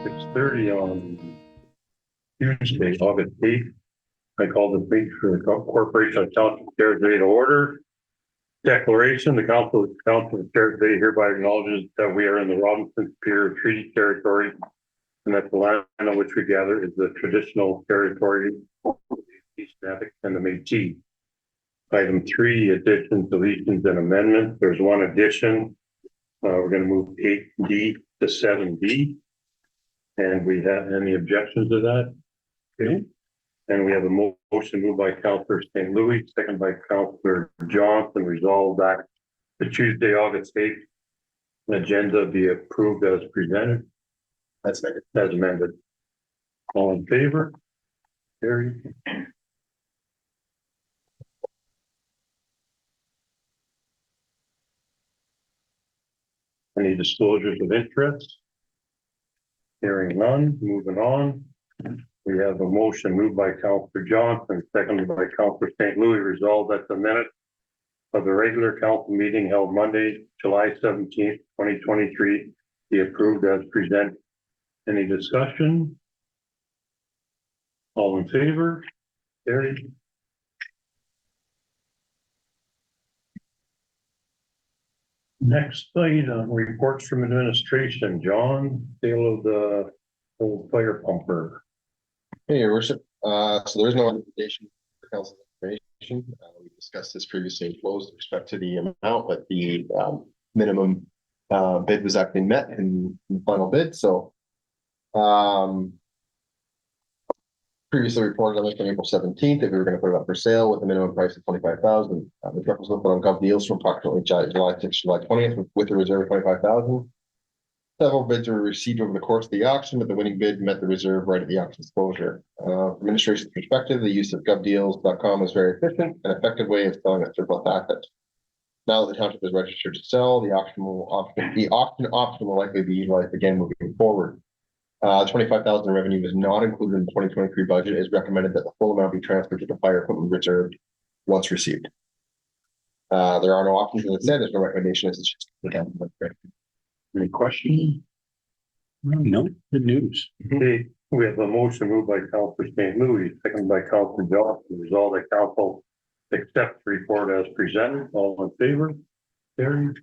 6:30 on Tuesday, August 8th. I call the meeting for the Corporation of Township of Terrace Bay to order. Declaration, the Council of Terrace Bay hereby acknowledges that we are in the Robinson Superior Treaty Territory and that the land on which we gather is the traditional territory of the East Natick and the Métis. Item 3, additions, deletions, and amendments. There's one addition. We're going to move 8D to 7D. And we have any objections to that? Okay. And we have a motion moved by Councillor St. Louis, second by Councillor Johnson, resolve that the Tuesday, August 8th agenda be approved as presented. As amended. All in favor? Carried. Any disclosures of interest? Hearing none, moving on. We have a motion moved by Councillor Johnson, seconded by Councillor St. Louis, resolved that the minutes of the regular council meeting held Monday, July 17th, 2023 be approved as presented. Any discussion? All in favor? Carried. Next item, reports from administration. John, sale of the old fire pumper. Hey, Your Worship. So there is no recommendation for council information. We discussed this previously in closed with respect to the amount, but the minimum bid was actually met in the final bid. So previously reported on April 17th that we were going to put it up for sale with a minimum price of $25,000. The truck was put on Gov Deals from approximately July 6th, July 20th with a reserve of $25,000. Several bids were received over the course of the auction, but the winning bid met the reserve right at the auction's closure. From administration's perspective, the use of govdeals.com is very efficient and effective way of selling a surplus asset. Now that the township is registered to sell, the auction option will likely be utilized again moving forward. 25,000 revenue was not included in the 2023 budget. It is recommended that the full amount be transferred to the fire equipment reserve once received. There are no options, as I said. There's no recommendation. It's just the council. Any questions? No, good news. Okay, we have a motion moved by Councillor St. Louis, seconded by Councillor Johnson, resolve that council accept the report as presented. All in favor? Carried.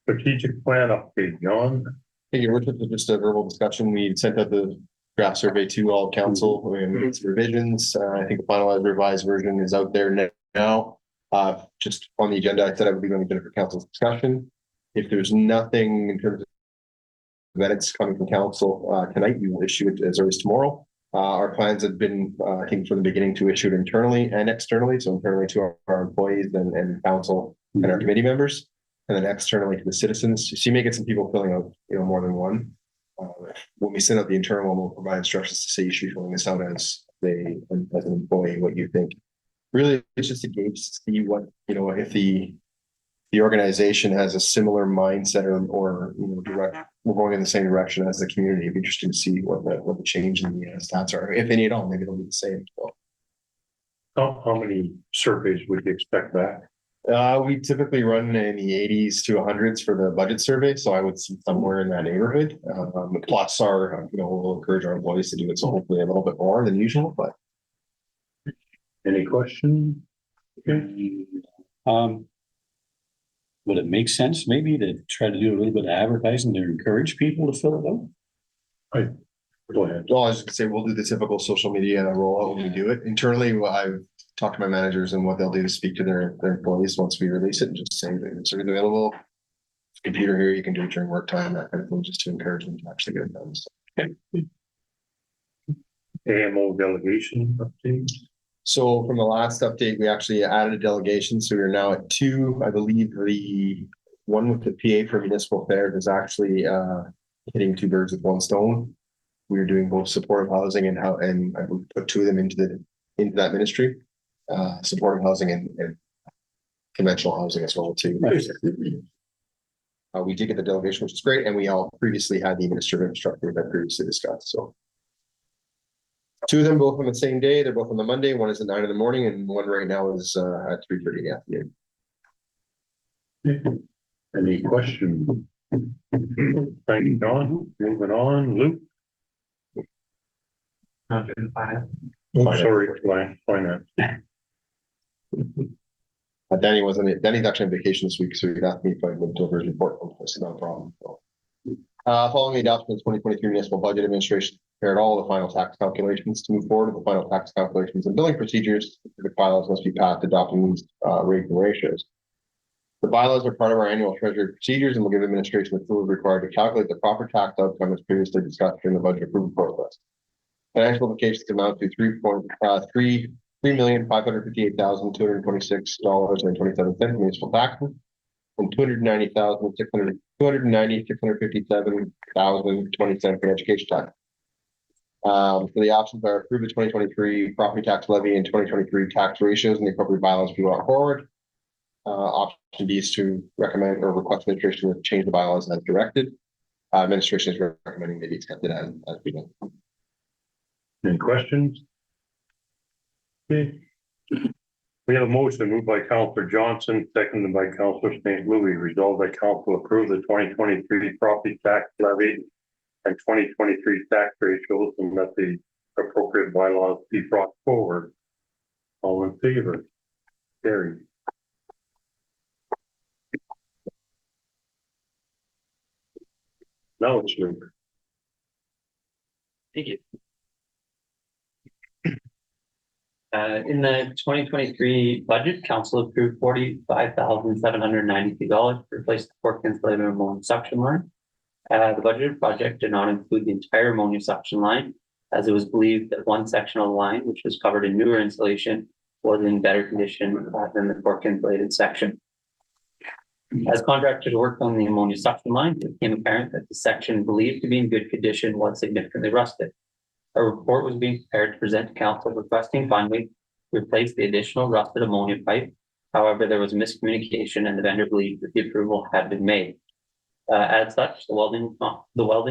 Strategic plan update, John. Hey, Your Worship, just a verbal discussion. We sent out the draft survey to all council and its revisions. I think the finalized revised version is out there now. Just on the agenda, I said I would be going to for council's discussion. If there's nothing in terms of edits coming from council tonight, we will issue it as early as tomorrow. Our plans have been, I think, from the beginning to issue it internally and externally. So internally to our employees and council and our committee members, and then externally to the citizens. So you may get some people filling out, more than one. When we send out the internal one, we'll provide instructions to say you should be filling this out as an employee, what you think. Really, it's just a gauge to see what, if the organization has a similar mindset or we're going in the same direction as the community. It'd be interesting to see what the change in the stats are, if any at all. Maybe they'll be the same. So. How many surveys would you expect back? We typically run in the 80s to 100s for the budget survey, so I would see somewhere in that neighborhood. Plus, we'll encourage our employees to do it, so hopefully a little bit more than usual. But any questions? Okay. Would it make sense maybe to try to do a little bit of advertising to encourage people to fill it out? Go ahead. Well, I was just gonna say we'll do the typical social media rollout when we do it. Internally, I've talked to my managers and what they'll do to speak to their employees once we release it and just say that it's available. Computer here, you can do it during work time, that kind of thing, just to encourage them to actually get it done. So. Okay. AMO delegation update. So from the last update, we actually added a delegation. So we're now at 2. I believe the one with the PA for municipal affairs is actually hitting 2 birds with 1 stone. We are doing both supportive housing and I would put 2 of them into that ministry, supportive housing and conventional housing as well too. We did get the delegation, which is great, and we all previously had the administrative instructor that previously discussed. So 2 of them both on the same day. They're both on the Monday. One is at 9 in the morning, and one right now is at 3:30 in the afternoon. Any questions? Thank you, John. Moving on, Luke. Oh, sorry, finance. Danny wasn't, Danny's actually on vacation this week, so he asked me if I looked over his report. It's not a problem. So. Following the adoption of the 2023 municipal budget, administration prepared all the final tax calculations. To move forward with the final tax calculations and billing procedures, the bylaws must be passed adopting these rates and ratios. The bylaws are part of our annual treasury procedures and will give administration the tools required to calculate the proper tax outcome as previously discussed during the budget approval process. Financial implications amount to $3,558,226.27 municipal taxes and $290,657,027 for education tax. So the options are approve the 2023 property tax levy and 2023 tax ratios and the appropriate bylaws be brought forward. Option B is to recommend or request administration to change the bylaws as directed. Administration is recommending they be accepted as presented. Any questions? Okay. We have a motion moved by Councillor Johnson, seconded by Councillor St. Louis, resolved that council approve the 2023 property tax levy and 2023 tax ratios and that the appropriate bylaws be brought forward. All in favor? Carried. Now it's Luke. Thank you. In the 2023 budget, council approved $45,792 to replace the Port Insulated ammonia suction line. The budget project did not include the entire ammonia suction line, as it was believed that one section of the line, which was covered in newer insulation, was in better condition than the Port Insulated section. As contractors worked on the ammonia suction line, it became apparent that the section believed to be in good condition was significantly rusted. A report was being prepared to present to council requesting funding to replace the additional rusted ammonia pipe. However, there was miscommunication and the vendor believed that the approval had been made. As such, the welding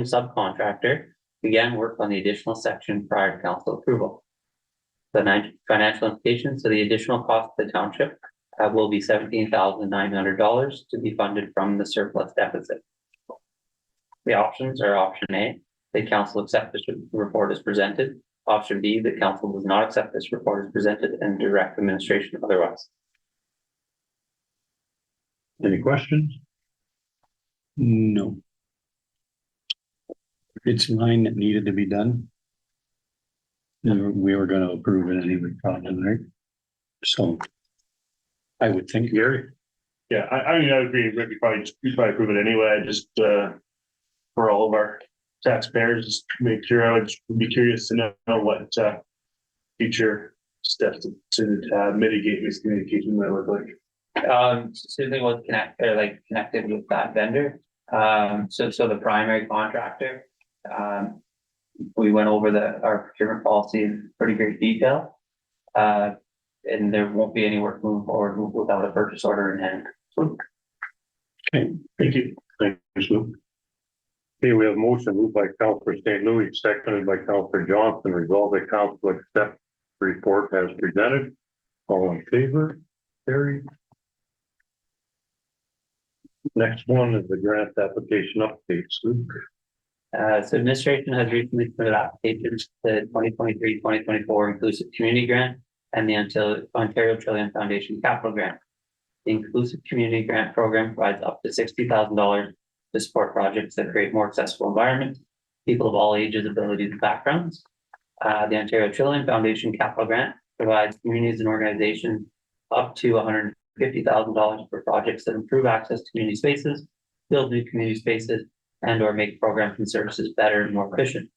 subcontractor began work on the additional section prior to council approval. The financial implications of the additional cost of the township will be $17,900 to be funded from the surplus deficit. The options are option A, the council accept this report as presented. Option B, the council does not accept this report as presented and direct administration otherwise. Any questions? No. It's line that needed to be done. We were gonna approve it anyway, probably, right? So I would think, Gary? Yeah, I mean, I would agree, Rick, you'd probably approve it anyway, just, for all of our taxpayers, just make sure, I would be curious to know what, future steps to mitigate miscommunication might look like. Certainly was connected with that vendor. So the primary contractor, we went over our procurement policy in pretty great detail. And there won't be any work moving forward without a purchase order in hand. Okay, thank you. Thanks, Luke. Okay, we have a motion moved by Councillor St. Louis, seconded by Councillor Johnson, resolve that council accept the report as presented. All in favor? Carried. Next one is the grant application updates. Luke. So administration has recently submitted applications to the 2023-2024 Inclusive Community Grant and the Ontario Trillium Foundation Capital Grant. The Inclusive Community Grant Program provides up to $60,000 to support projects that create more accessible environments, people of all ages, abilities, and backgrounds. The Ontario Trillium Foundation Capital Grant provides communities and organizations up to $150,000 for projects that improve access to community spaces, build new community spaces, and or make programs and services better and more efficient.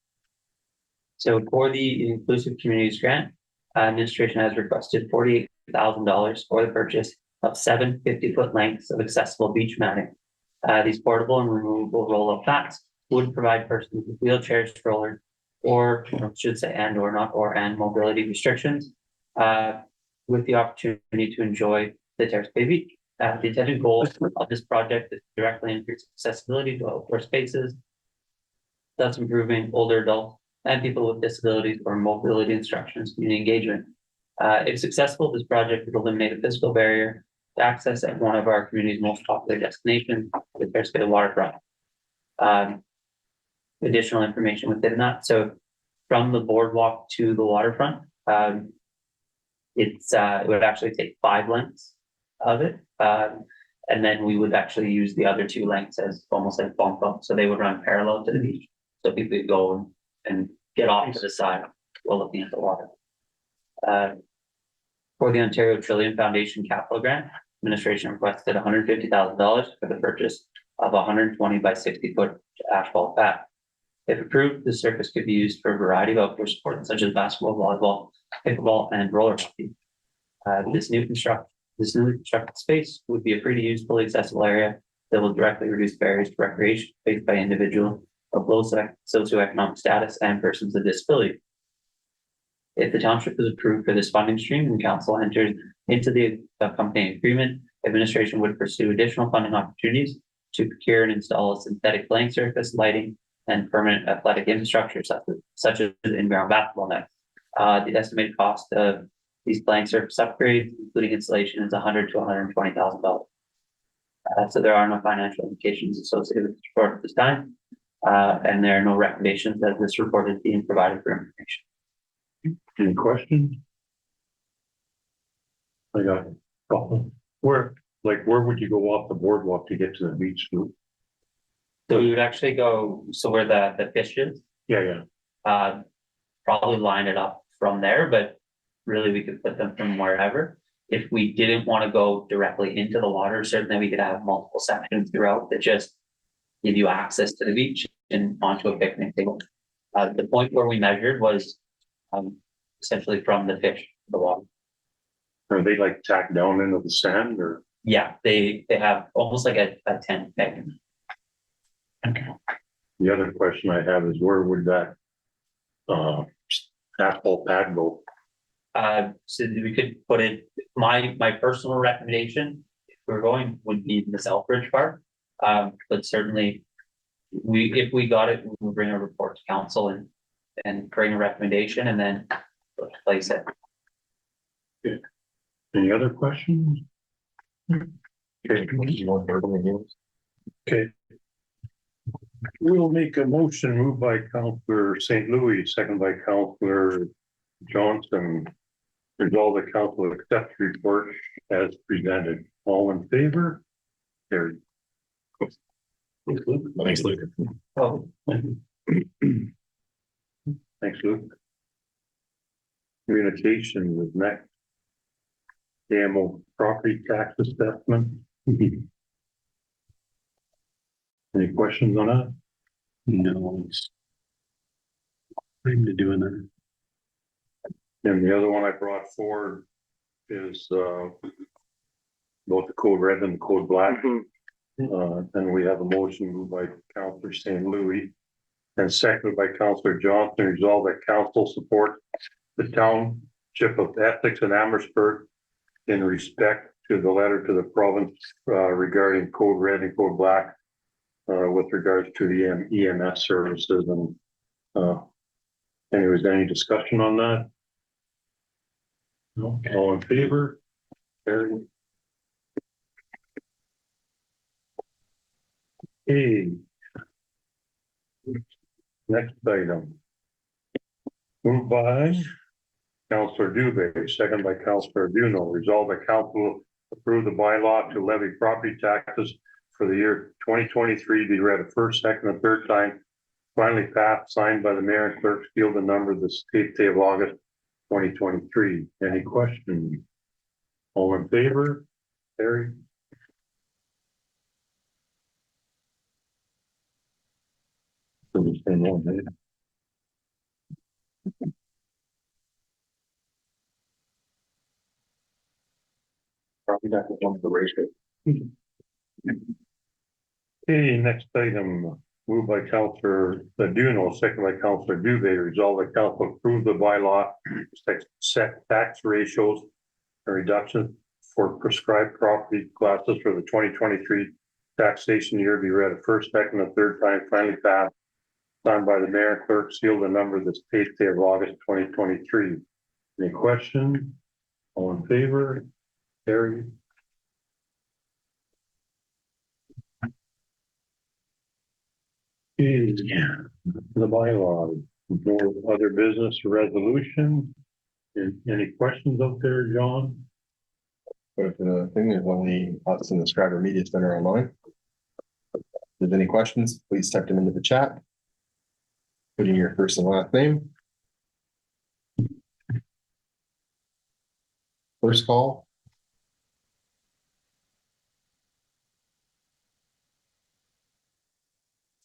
So for the Inclusive Communities Grant, administration has requested $48,000 for the purchase of 7 50-foot lengths of accessible beach matting. These portable and removable roll-up mats would provide persons with wheelchairs, strollers, or should say and mobility restrictions with the opportunity to enjoy the Terrace Bay beach. The intended goal of this project is to directly increase accessibility to outdoor spaces, thus improving older adults and people with disabilities or mobility instructions community engagement. If successful, this project would eliminate a physical barrier to access at one of our community's most popular destinations, the Terrace Bay waterfront. Additional information within that, so from the boardwalk to the waterfront, it would actually take 5 lengths of it. And then we would actually use the other 2 lengths as almost like bump up, so they would run parallel to the beach. So people could go and get off to the side while looking at the water. For the Ontario Trillium Foundation Capital Grant, administration requested $150,000 for the purchase of 120 by 60 foot asphalt pad. If approved, the surface could be used for a variety of outdoor sports such as basketball, volleyball, pickleball, and roller hockey. This newly constructed space would be a free to use, fully accessible area that will directly reduce barriers to recreation faced by individuals of low socioeconomic status and persons with disability. If the township is approved for this funding stream and council enters into the accompanying agreement, administration would pursue additional funding opportunities to procure and install a synthetic playing surface, lighting, and permanent athletic infrastructure such as in-ground basketball nets. The estimated cost of these playing surface upgrades, including installation, is $100,000 to $120,000. So there are no financial implications associated with this report at this time, and there are no recommendations as this report is being provided for information. Any questions? I got it. Where would you go off the boardwalk to get to the beach? So we would actually go, so where the fish is, Yeah. probably line it up from there, but really we could put them from wherever. If we didn't want to go directly into the water, certainly we could have multiple sections throughout that just give you access to the beach and onto a picnic table. The point where we measured was essentially from the fish to the water. Are they like tacked down into the sand or? Yeah, they have almost like a tent peg. The other question I have is where would that asphalt pad go? So we could put it, my personal recommendation, if we're going, would be in the Southbridge part. But certainly if we got it, we would bring a report to council and bring a recommendation and then place it. Any other questions? Okay. We'll make a motion moved by Councillor St. Louis, second by Councillor Johnson. Resolve the council accept the report as presented. All in favor? Carried. Thanks, Luke. Oh, Thanks, Luke. Communication was next. Demo property tax assessment. Any questions on that? No, it's time to doing that. And the other one I brought forward is both the code red and the code black. And we have a motion moved by Councillor St. Louis and seconded by Councillor Johnson. Resolve that council support the township of Essex and Amherstburg in respect to the letter to the province regarding code red and code black with regards to the EMS services. And anyways, any discussion on that? No. All in favor? Carried. Okay. Next item. Moved by Councillor Dubé, second by Councillor Duno. Resolve that council approve the bylaw to levy property taxes for the year 2023 be read a first, second, and third time. Finally passed, signed by the mayor and clerk, sealed and numbered the 8th day of August 2023. Any questions? All in favor? Carried. Probably not going to the ratio. Okay, next item, moved by Councillor Duno, second by Councillor Dubé. Resolve that council approve the bylaw set tax ratios and reductions for prescribed property classes for the 2023 taxation year be read a first, second, and third time. Finally passed, signed by the mayor and clerk, sealed and numbered this 8th day of August 2023. Any questions? All in favor? Carried. Yeah, the bylaw, no other business resolution. Any questions out there, John? But the thing is, only us in the Scriber Media Center online. If there's any questions, please type them into the chat. Put in your first and last name. First call.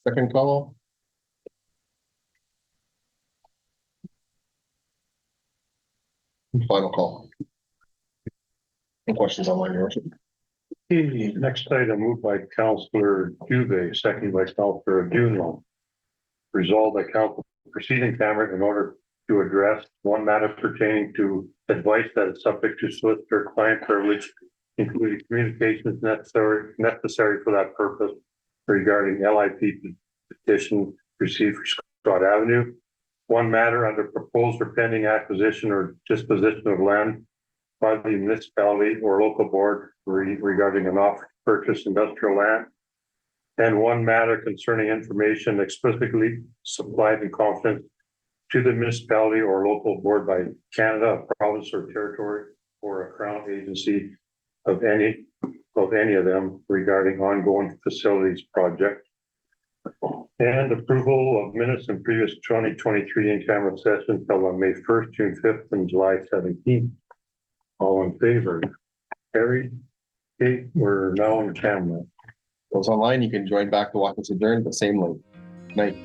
Second call. And final call. No questions online, your worship. Okay, next item moved by Councillor Dubé, second by Councillor Dunlop. Resolved by Council proceeding Cameron in order to address one matter pertaining to advice that is subject to solicitor client privilege, including communications necessary for that purpose regarding LIP petition received for Scott Avenue. One matter under proposed or pending acquisition or disposition of land by the municipality or local board regarding an offer to purchase industrial land. And one matter concerning information explicitly supplied in confidence to the municipality or local board by Canada, province or territory, or a crown agency of any of them regarding ongoing facilities project. And approval of minutes in previous 2023 in-camera sessions held on May 1st, June 5th, and July 17th. All in favor? Carried. Okay, we're now on camera. Those online, you can join back to watch us adjourn, but same link. Night.